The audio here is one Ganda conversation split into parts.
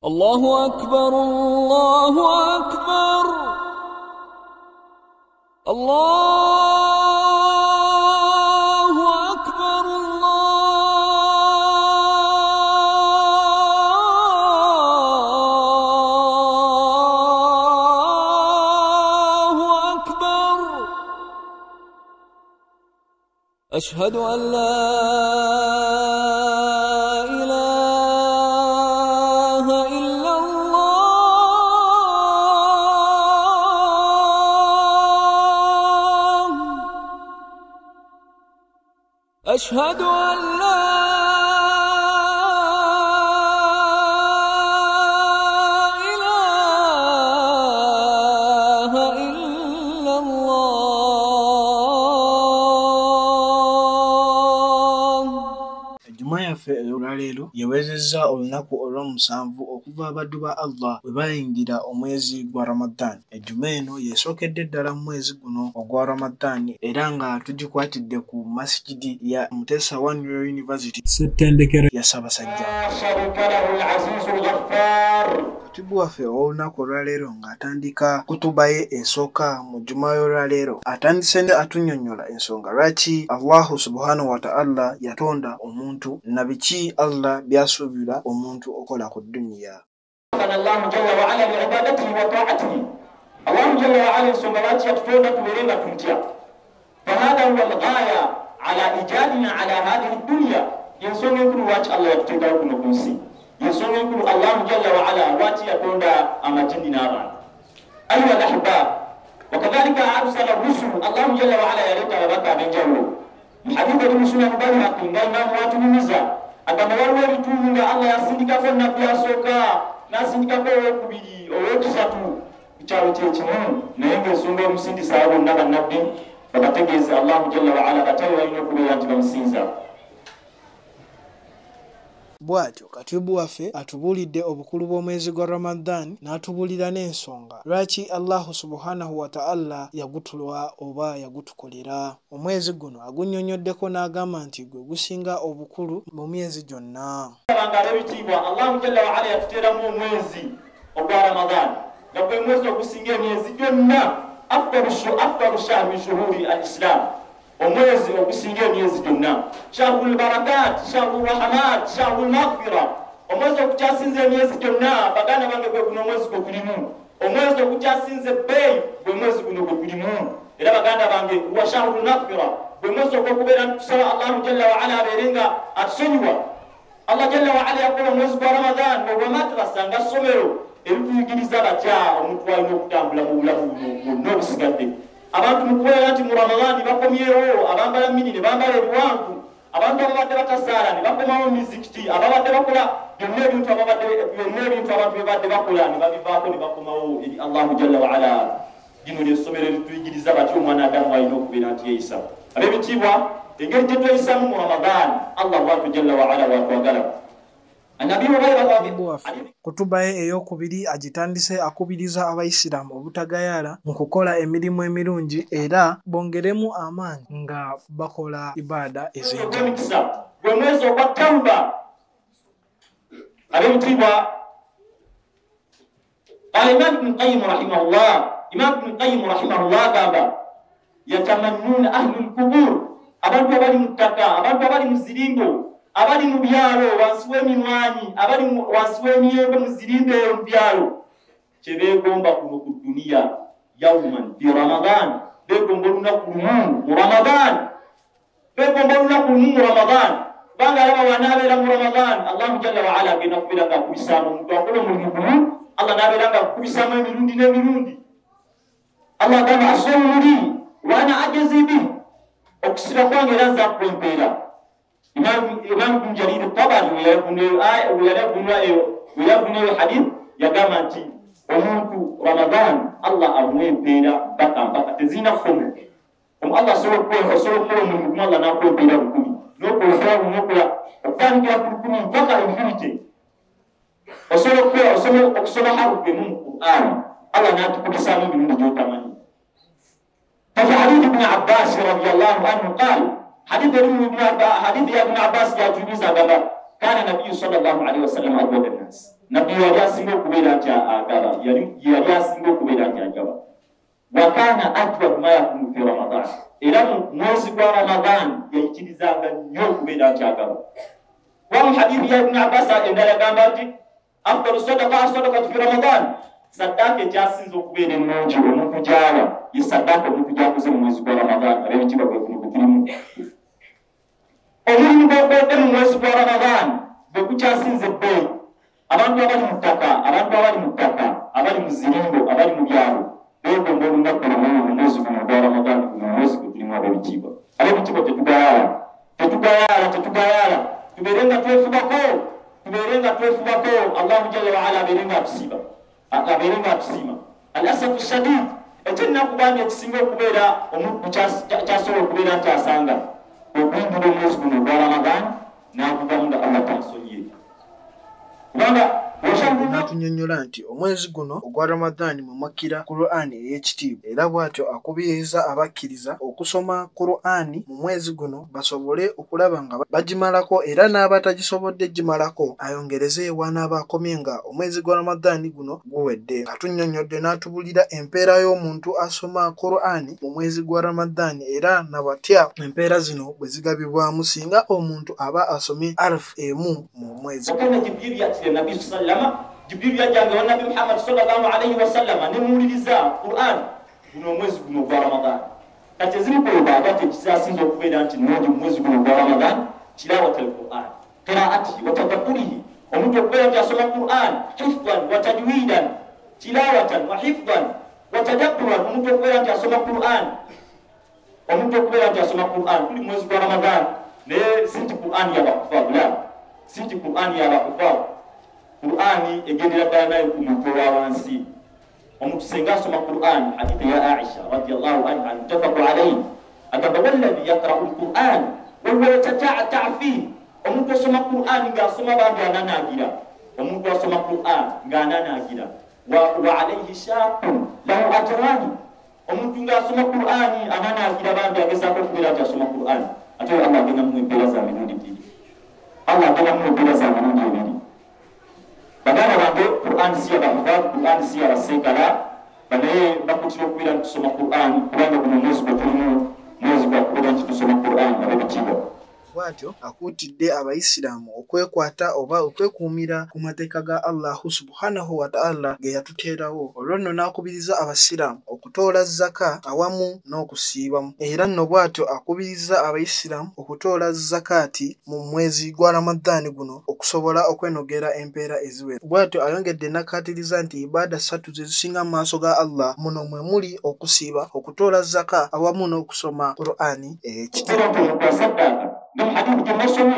الله أكبر الله أكبر الله أكبر الله أكبر أشهد أن لا أشهد أن لا إله إلا الله. Ejjuma yaffe ey'olwaleero yewezezza olunaku olw'omusanvu okuva abaddu ba Allah bwe bayingira omwezi gwa Ramadan. Ejjuma eno yesookedde ddala mu mwezi guno ogwa Ramadan era nga tugikwatidde ku masikidi ya Mutesa One Royal University ssettendekero ya Ssaabasajja. Katibu waffe ow'olunaku olwaleero ng'atandika kutuba ye esooka mu jjuma y'olwaleero atandise atunnyonnyola ensonga lwaki Allahu subhanahu wa ta'ala yatonda omuntu na biki Allah byasuubira omuntu okola ku dunya. Allah jalla wa ala bi'ibadatihi wa ta'atihi. Allah jalla wa ala ensonga lwaki yatutonda tubeerenga tutya. Fahada huwa al-ghaya ala ijadina ala hadhihi dunya. Yensonga enkulu lwaki Allah yatutondawo kuno ku nsi. Yensonga enkulu Allah jalla wa ala lwaki yatonda amajini n'abantu. Ayuha al-ahbab, wakadhalika arsala rusul. Allah jalla wa ala yaleta ababaka ab'enjawulo. Hadithi al-Muslim al-Bayhaqi nga Imamu watunyumiza agamba waliwo ebituufu nga Allah yasindikako nabbi asooka n'asindikako owokubiri owokusatu ku kyalo kyekimu naye ng'ensonga emusindisa abo bonna bannabbi babategeeze Allahu jalla wa ala batali balina okubeera nti bamusinza. Bw'atyo katibu waffe atubuulidde obukulu bw'omwezi gwa Ramadan n'atubuulira n'ensonga lwaki Allahu subhanahu wa ta'ala yagutulwa oba yagutukolera. Omwezi guno agunnyonnyoddeko n'agamba nti gwe gusinga obukulu mu myezi gyonna. Abanga ab'ebitiibwa Allahu jalla wa ala yatuteeramu omwezi ogwa Ramadan nga gwe mwezi ogusinga emyezi gyonna afdalu shahr min shuhuri al-Islam. Omwezi ogusinga emyezi gyonna shahrul barakat, shahrul rahmat, shahrul maghfira. Omwezi ogukyasinze emyezi gyonna baganda bange gwe guno omwezi gwe gulimu. Omwezi ogukyasinze bbeeyi gwe mwezi guno gwe gulimu. Era baganda bange wa shahrul maghfira gwe mwezi ogw'okubeera ntusaba Allahu jalla wa ala abeerenga atusonyiwa. Allah jalla wa ala yakola omwezi gwa Ramadan ogwa madrasa nga ssomero erituyigiriza batya omuntu alina okutambula mu bulamu bwonna obusigadde. Abantu mukwera nti mu Ramadani bakomyewo abambala mini ne bambala ebiwanvu, abantu ababadde batasaala ne bakomawo mizikiti, ababadde bakola byonna ebintu abantu bebadde bakola ne babivaako ne bakomawo eri Allahu jalla wa ala. Lino ly'essomero erituyigiriza batya omwana Adamu alina okubeera nti yeeyisa. Ab'ebitiibwa, engeri gye tweyisaamu mu Ramadani Allah watu jalla wa ala watwagala. Kutuba ye ey'okubiri agitandise akubiriza abayisiraamu obutagayaala mu kukola emirimu emirungi era bongeremu amaanyi nga bakola ibaada ez'enjawulo. Gwe mwezi ogwa Tawba. Ab'ebitiibwa, Imam Ibn Qayyim rahimahullah agamba yatamannuna ahlul qubur, abantu abali mu ttaka, abantu abali mu zirimbo, abali mu byalo wansi w'emimwanyi, abali wansi w'emiyembe mu zirimbe mu byalo, kye beegomba kuno ku duniya yawman fi Ramadan. Beegomba olunaku lumu mu Ramadan. Beegomba olunaku lumu mu Ramadan. Kubanga alaba wanaabeera mu Ramadan Allahu jalla wa ala agenda kubeera ng'akubisaamu omuntu akola omulimu gumu, Allah n'abeera ng'akubisaamu emirundi n'emirundi. Allah agamba asawmu li wa ana ajzi bihi, okusiba kwange era nza kwempeera. Imam Ibn Jarir al-Tabari weyavunyeyo hadith yagamba nti omuntu Ramadan Allah amwempeera mpaka tezina kkomo. Allah asobola okukola omulimu gumu Allah n'akwempeera bukumi n'okola okutandikira ku lukumi mpaka infinity. Osobola okusoma harufu emu mu Qur'an Allah n'atukubisaamu emirundi gy'otamanyi. ففي حديث ابن عباس رضي الله عنه قال حديث يا ابن عباس يا جميزة كان النبي صلى الله عليه وسلم أجود الناس. nabbi yali asinga okubeera nti agaba yali asinga okubeera nti agaba wakana ajwad ma yakunu fi ramadan era mu mwezi gwa ramadan yayikirizanga nnyo okubeera nti agaba wa mu hadithi ya ibn abbas endala gamba nti afdalu sadaqatu fi ramadan sadaka ekyasinza okubeera ennungi omuntu gy'awa ye sadaka omuntu gy'akoze mu mwezi gwa ramadan ab'ebitiibwa bwe kirimu omulimu gw'okodde mu mwezi gwa ramadan bwe kukyasinza ebbeeyi abantu abali mu ttaka abali mu zirimbo abali mu byalo beegomba olunaku lumu mu mwezi guno gwa ramadan guno mu mwezi gwe tulimu ab'ebitiibwa tetugayaala tubeerenga twefubako allahu jalla waala abeerenga atusiima alasafu shadid ekyennaku bangi ekisinga okubeera omuntu kyasobola okubeera nti asanga okuyingira omwezi guno gwa ramadan n'aguvamu nga allah tansonyiye kubanga n'atunyonnyola nti omwezi guno ogwa Ramadani mumakira Qur'ani ey'ekitiibwa era bw'atyo akubiriza abakkiriza okusoma Qur'ani mu mwezi guno basobole okulaba nga bagimalako era n'abatagisobodde gimalako ayongereze wanaaba akomye nga omwezi gwa Ramadani guno guwedde. Atunnyonnyodde n'atubulira empeera y'omuntu asoma Qur'ani mu mwezi gwa Ramadani era nabatya empeera zino bwe zigabibwamu singa omuntu aba asomye arf emu mu mwezi. Jibril yajanga wa Nabi Muhammad sallallahu alayhi wa sallam nemuliriza Qur'an guno mwezi guno gwa Ramadan kati ezimu ku ibaadati ekisasinza okubeera nti nnungi mu mwezi guno gwa Ramadan tilawatul Qur'an qiraa'atihi wa tadabburihi omuntu okubeera nti asoma Qur'an hifdhan wa tajwidan tilawatan wa hifdhan wa tadabburan omuntu okubeera nti asoma Qur'an kuli mwezi gwa Ramadan ne sinti Qur'an yabakufabu Qur'ani egendera ddala nayo ku muntu owawansi omuntu singa asoma Qur'an hadithi ya Aisha radiyallahu anha muttafaqu alayhi agamba walladhi yaqra'u al-Qur'an wa huwa yatata'ta' fihi omuntu asoma Qur'an ng'asoma bambi ananaagira omuntu asoma Qur'an ng'ananaagira wa alayhi shaqqun lahu ajrani omuntu ng'asoma Qur'an ananaagira bambi agezaako okubeera nti asoma Qur'an ate Allah agenda mu empeera za mirundi ebiri bagana bantu Qur'an siya basekala bane bakutira okubeera nti tusoma Qur'an kubanga guno mwezi gwe tulimu mwezi gwa kubeera nti tusoma Qur'an ab'ebitiibwa. Bw'atyo akuutidde abayisiraamu okwekwata oba okwekuumira ku mateeka ga Allahu subhanahu wa ta'ala ge yatuteerawo. Olwo nno n'akubiriza abasiraamu okutoola zaka awamu n'okusiibamu era nno bw'atyo akubiriza abayisiraamu okutoola zakaati mu mwezi gwa Ramadani guno okusobola okwenogera empeera eziwera. Bw'atyo ayongedde n'akkaatiriza nti ibaada 3 ze zisinga mu maaso ga Allah muno mwe muli okusiiba, okutoola zaka awamu n'okusoma Qur'ani ekitiibwa. من حديث الرسول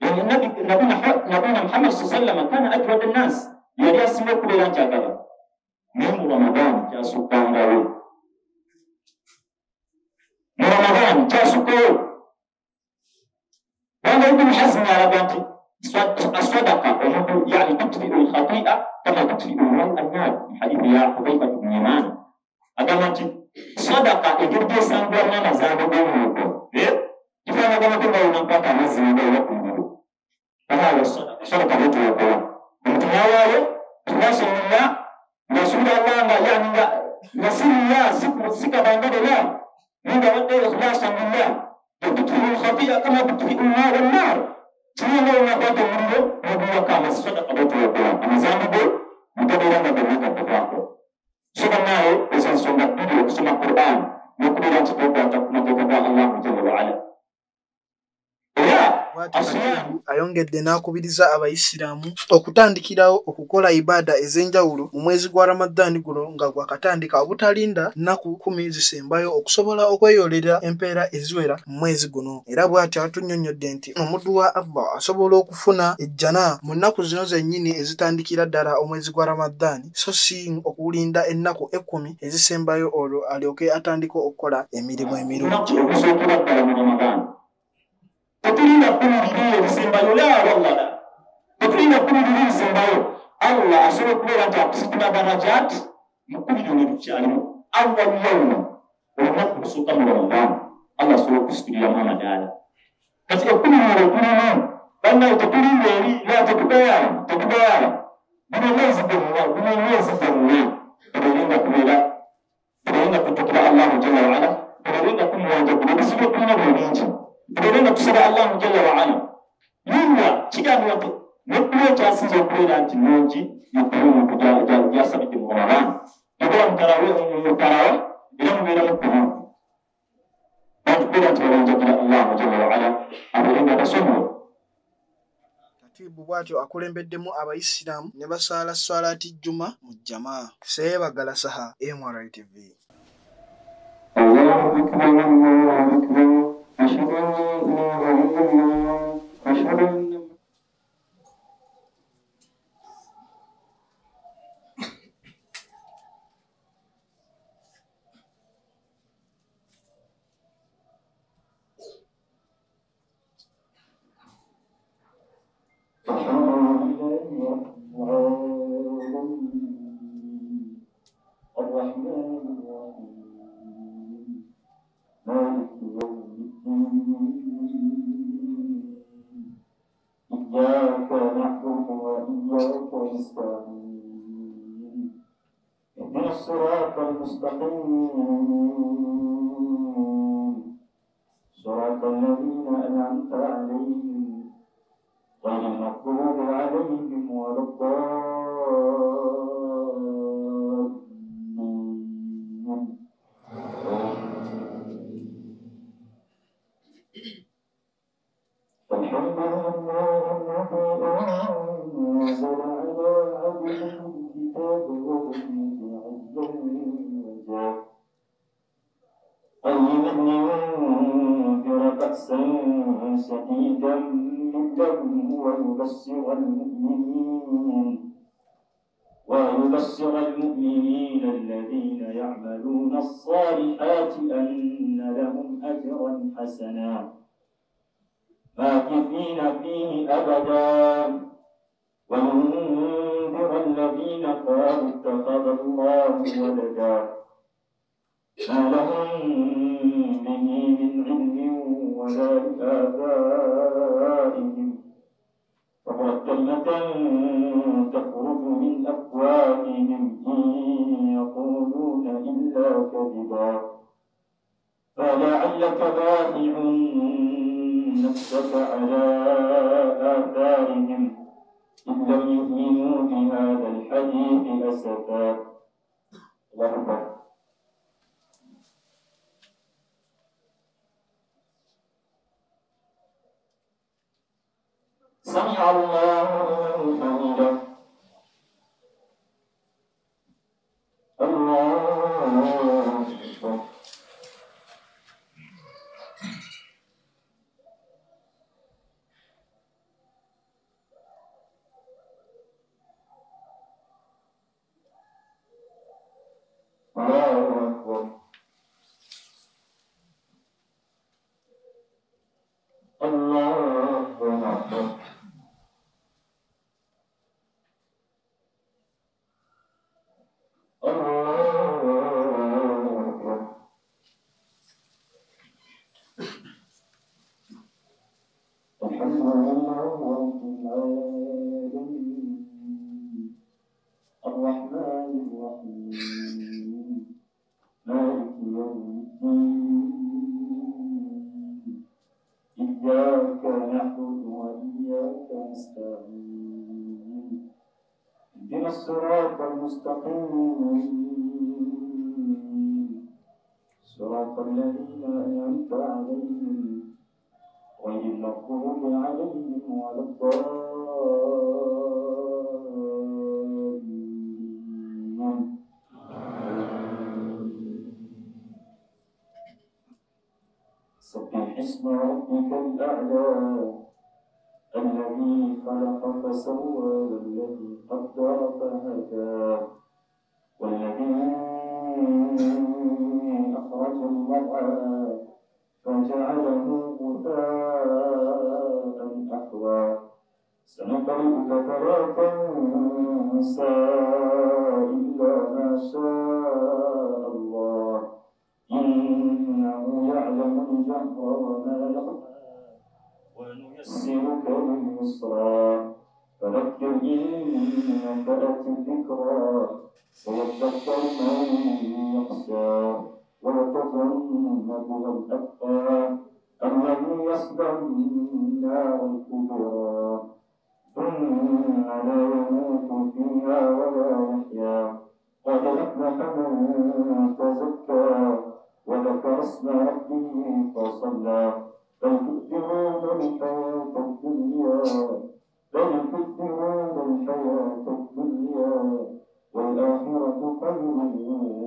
يعني نبينا محمد صلى الله عليه وسلم كان أجود الناس يعني اسمه كل رجال من رمضان جاسو كانغاوي من رمضان جاسو كو وانا ابن حزم على بنتي الصدقة يعني تطفئ الخطيئة كما تطفئ النار حديث يا حذيفة بن يمان أدامتي صدقة إجابة سانغوانا نزاغو بومو kifanya kama kwamba unapata mazingira ya kumbudu baada sadaka yetu ya kwa mtunawayo tunasema rasulullah yani nasiya sika bangade la ninga wande rasulullah tutufu khafia kama tutufu nar tunao unapata mlo ndio kama sadaka yetu ya kwa mzambo mtabiranga kwa kwako sio nayo esasonga video kusoma Qur'an na kubila chakota kutoka Allah jalla wa ala. Ayongedde n'akubiriza abayisiraamu okutandikirawo okukola ibaada ez'enjawulo mu mwezi gwa Ramadani guno nga gwakatandika obutalinda nnaku 10 zisembayo okusobola okweyolera empeera eziwera mu mwezi guno. Era bw'atyo atunnyonnyodde nti omuddu wa Allah asobola okufuna ejjana mu nnaku zino zennyini ezitandikira ddala omwezi gwa Ramadani so si okulinda ennaku 10 ezisembayo olwo alyoke atandika okukola emirimu emirungi. Tutulina kuliriye lisembayo la wallah tutulina kuliriye lisembayo Allah asoro kubeera nti akusitula darajat mukuliro ne lukyalimu awwal yawma olunaku lusooka mu Ramadan Allah asoro okusitulira mu amadala kati okuliriye okulimu بأنه تقولي لي لا تكبيان بنا الناس بالموي بدلنا كبيرا بدلنا كتبنا الله جل وعلا بدلنا كل ما تقول بس يكون بيجي بدلنا تسبح الله جل وعلا يلا تيجان وقت نقول جالس يقول أنت نوجي يقول بجال جالس بالمواران يقول تراوي إلى مبينا مكتوب نقول تقول الله جل وعلا أبدا بسمه Katibu bwatyo akulembeddemu abayisiraamu ne basaala swalaati jjuma mu jamaa. Seebagala Saha, MRI TV. Allahu akbar, Allahu akbar, ashhadu an la ilaha illallah, ashhadu anna الصراط المستقيم صراط الذين أنعمت عليهم غير المغضوب عليهم ولا الضالين. الحمد لله الذي أنزل على عبده الكتاب ولم قيما لينذر بأسا شديدا من لدنه ويبشر المؤمنين الذين يعملون الصالحات أن لهم أجرا حسنا ماكثين فيه أبدا وينذر الذين قالوا اتخذ الله ولدا ما لهم به من علم ولا لآبائهم فقد كلمة تخرج من أفواههم إن يقولون إلا كذبا فلعلك باخع نفسك على آثارهم إن لم يؤمنوا بهذا الحديث أسفا. الله أكبر. سمع الله لمن حمده. الله أكبر. الصراط المستقيم صراط الذين أنعمت عليهم غير المغضوب عليهم ولا الضالين. سبح اسم ربك الأعلى الذي خلق فسوى والذي قدر فهدى والذي أخرج المرعى فجعله غثاء أحوى سنقرئك فلا تنسى إلا ما شاء الله إنه يعلم الجهر وما يخفى ونيسرك لليسرى الصلاة فذكر إن نفعت الذكرى سيذكر من يخشى ويتجنبها الأتقى الذي يصلى النار الكبرى ثم لا يموت فيها ولا يحيا قد أفلح من تزكى وذكر اسم ربه فصلى بل تؤثرون الحياة الدنيا والآخرة خير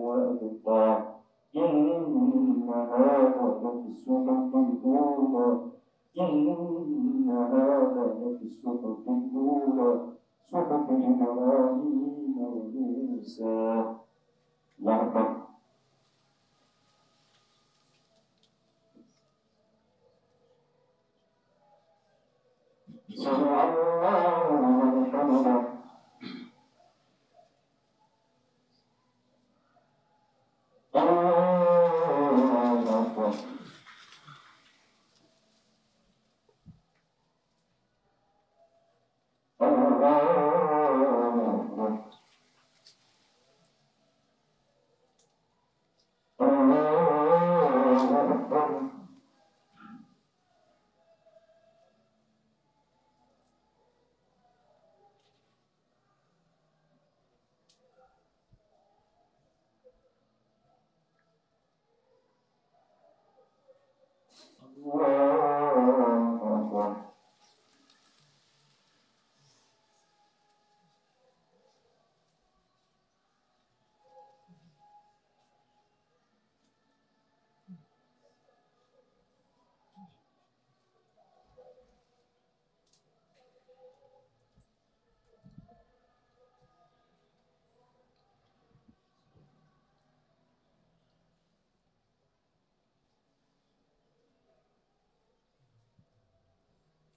وأبقى إن هذا لفي الصحف الأولى صحف إبراهيم وموسى لحظة سمع الله لمن حمده الله أكبر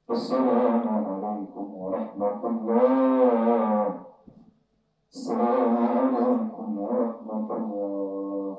السلام عليكم ورحمة الله. السلام عليكم ورحمة الله.